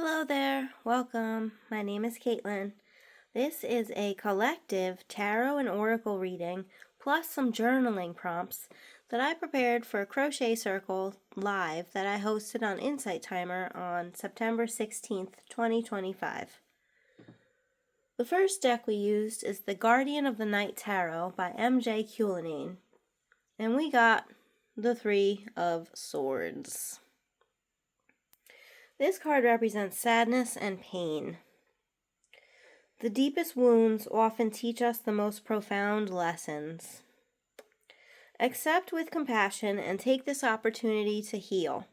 Hello there, welcome. My name is Caitlin. This is a collective tarot and oracle reading plus some journaling prompts that I prepared for Crochet Circle Live that I hosted on Insight Timer on September 16th, 2025. The first deck we used is the Guardian of the Night Tarot by M.J. Cullinane, and we got the Three of Swords. This card represents sadness and pain. The deepest wounds often teach us the most profound lessons. Accept with compassion and take this opportunity to heal.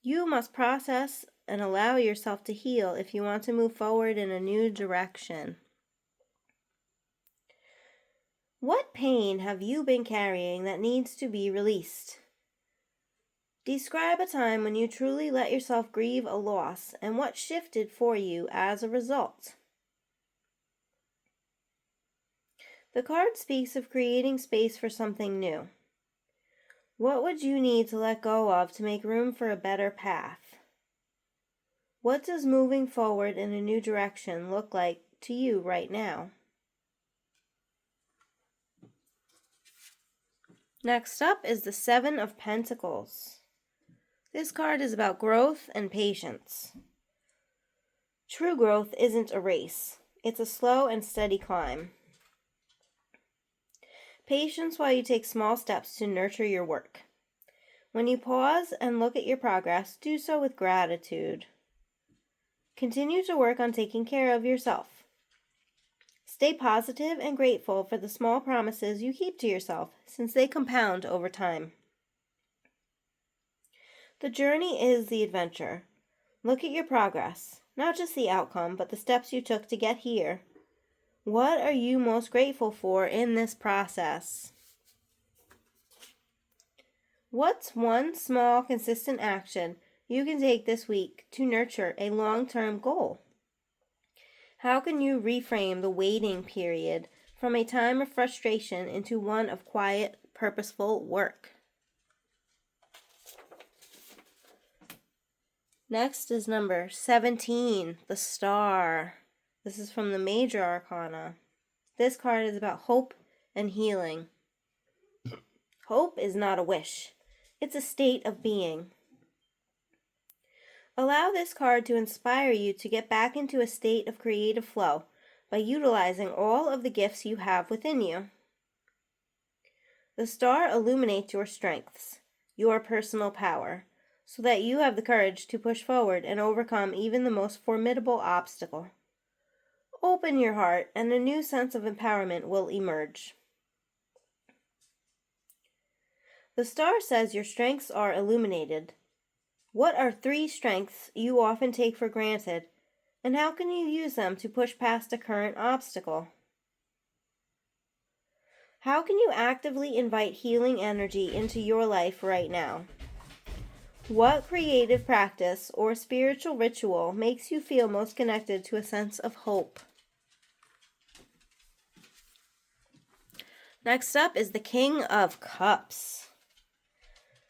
You must process and allow yourself to heal if you want to move forward in a new direction. What pain have you been carrying that needs to be released? Describe a time when you truly let yourself grieve a loss and what shifted for you as a result. The card speaks of creating space for something new. What would you need to let go of to make room for a better path? What does moving forward in a new direction look like to you right now? Next up is the Seven of Pentacles. This card is about growth and patience. True growth isn't a race. It's a slow and steady climb. Patience while you take small steps to nurture your work. When you pause and look at your progress, do so with gratitude. Continue to work on taking care of yourself. Stay positive and grateful for the small promises you keep to yourself, since they compound over time. The journey is the adventure. Look at your progress, not just the outcome, but the steps you took to get here. What are you most grateful for in this process? What's one small, consistent action you can take this week to nurture a long-term goal? How can you reframe the waiting period from a time of frustration into one of quiet, purposeful work? Next is number 17, the Star. This is from the Major Arcana. This card is about hope and healing. Hope is not a wish. It's a state of being. Allow this card to inspire you to get back into a state of creative flow by utilizing all of the gifts you have within you. The Star illuminates your strengths, your personal power, so that you have the courage to push forward and overcome even the most formidable obstacle. Open your heart and a new sense of empowerment will emerge. The Star says your strengths are illuminated. What are 3 strengths you often take for granted, and how can you use them to push past a current obstacle? How can you actively invite healing energy into your life right now? What creative practice or spiritual ritual makes you feel most connected to a sense of hope? Next up is the King of Cups.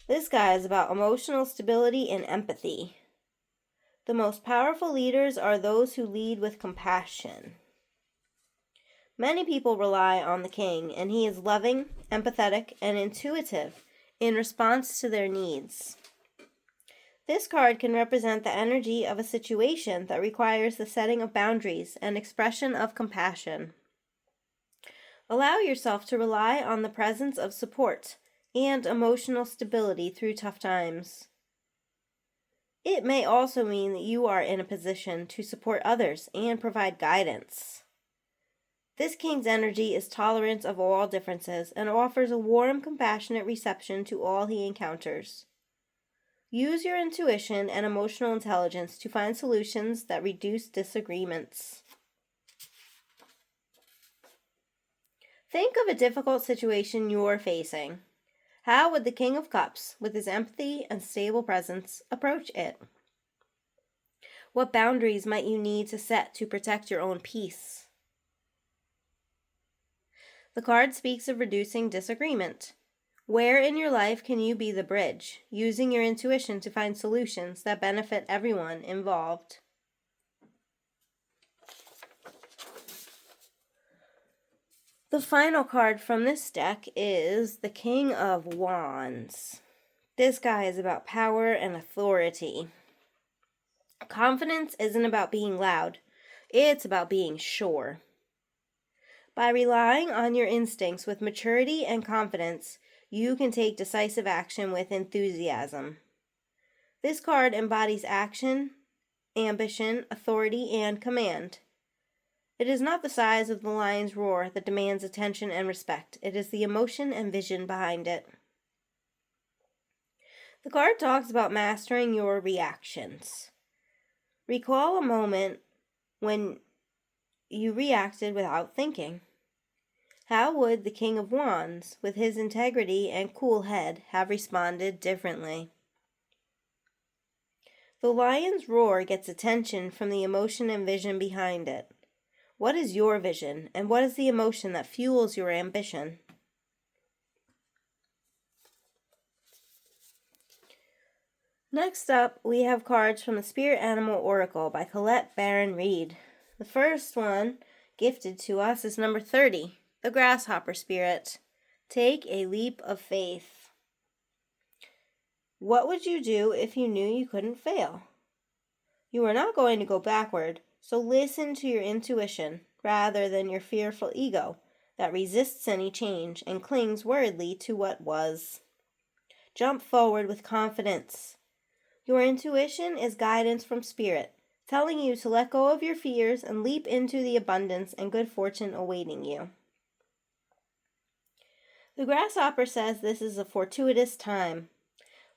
This guy is about emotional stability and empathy. The most powerful leaders are those who lead with compassion. Many people rely on the king, and he is loving, empathetic, and intuitive in response to their needs. This card can represent the energy of a situation that requires the setting of boundaries and expression of compassion. Allow yourself to rely on the presence of support and emotional stability through tough times. It may also mean that you are in a position to support others and provide guidance. This king's energy is tolerant of all differences and offers a warm, compassionate reception to all he encounters. Use your intuition and emotional intelligence to find solutions that reduce disagreements. Think of a difficult situation you're facing. How would the King of Cups, with his empathy and stable presence, approach it? What boundaries might you need to set to protect your own peace? The card speaks of reducing disagreement. Where in your life can you be the bridge, using your intuition to find solutions that benefit everyone involved? The final card from this deck is the King of Wands. This guy is about power and authority. Confidence isn't about being loud. It's about being sure. By relying on your instincts with maturity and confidence, you can take decisive action with enthusiasm. This card embodies action, ambition, authority, and command. It is not the size of the lion's roar that demands attention and respect. It is the emotion and vision behind it. The card talks about mastering your reactions. Recall a moment when you reacted without thinking. How would the King of Wands, with his integrity and cool head, have responded differently? The lion's roar gets attention from the emotion and vision behind it. What is your vision, and what is the emotion that fuels your ambition? Next up, we have cards from the Spirit Animal Oracle by Colette Baron Reed. The first one gifted to us is number 30, the Grasshopper Spirit. Take a leap of faith. What would you do if you knew you couldn't fail? You are not going to go backward, so listen to your intuition rather than your fearful ego that resists any change and clings worriedly to what was. Jump forward with confidence. Your intuition is guidance from Spirit, telling you to let go of your fears and leap into the abundance and good fortune awaiting you. The Grasshopper says this is a fortuitous time.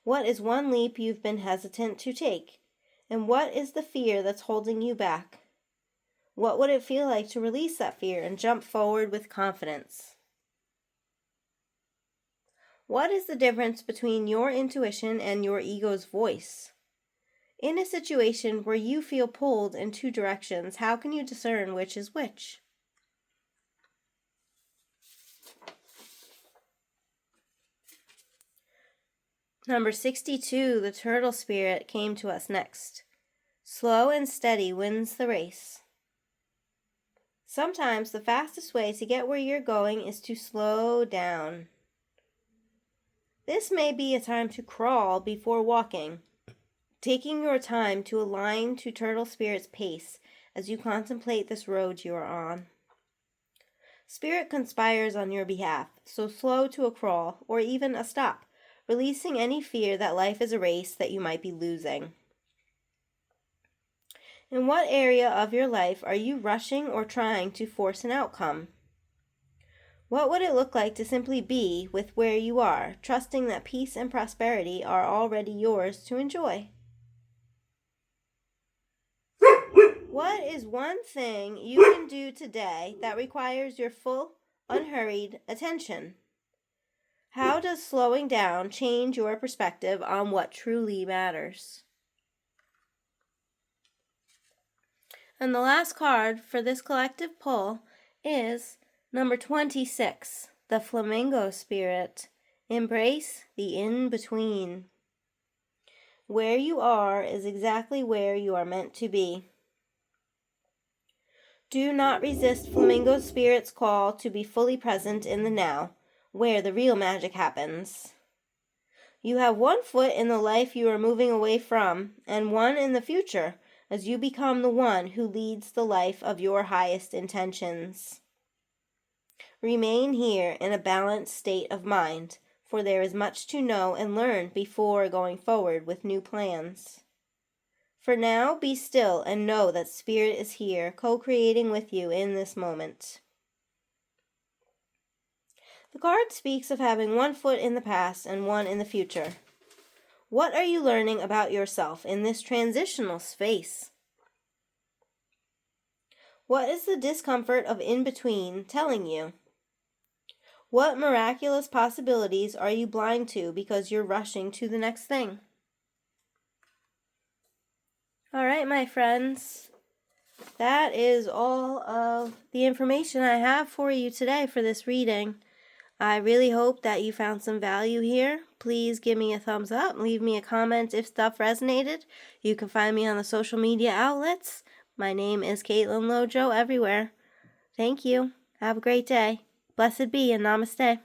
What is one leap you've been hesitant to take? And what is the fear that's holding you back? What would it feel like to release that fear and jump forward with confidence? What is the difference between your intuition and your ego's voice? In a situation where you feel pulled in two directions, how can you discern which is which? Number 62, the Turtle Spirit, came to us next. Slow and steady wins the race. Sometimes the fastest way to get where you're going is to slow down. This may be a time to crawl before walking, taking your time to align to Turtle Spirit's pace as you contemplate this road you are on. Spirit conspires on your behalf, so slow to a crawl or even a stop, releasing any fear that life is a race that you might be losing. In what area of your life are you rushing or trying to force an outcome? What would it look like to simply be with where you are, trusting that peace and prosperity are already yours to enjoy? What is one thing you can do today that requires your full, unhurried attention? How does slowing down change your perspective on what truly matters? And the last card for this collective pull is number 26, the Flamingo Spirit. Embrace the in-between. Where you are is exactly where you are meant to be. Do not resist Flamingo Spirit's call to be fully present in the now, where the real magic happens. You have one foot in the life you are moving away from, and one in the future, as you become the one who leads the life of your highest intentions. Remain here in a balanced state of mind, for there is much to know and learn before going forward with new plans. For now, be still and know that Spirit is here, co-creating with you in this moment. The card speaks of having one foot in the past and one in the future. What are you learning about yourself in this transitional space? What is the discomfort of in-between telling you? What miraculous possibilities are you blind to because you're rushing to the next thing? All right, my friends. That is all of the information I have for you today for this reading. I really hope that you found some value here. Please give me a thumbs up. Leave me a comment if stuff resonated. You can find me on the social media outlets. My name is Caitlin Lojo everywhere. Thank you. Have a great day. Blessed be and namaste.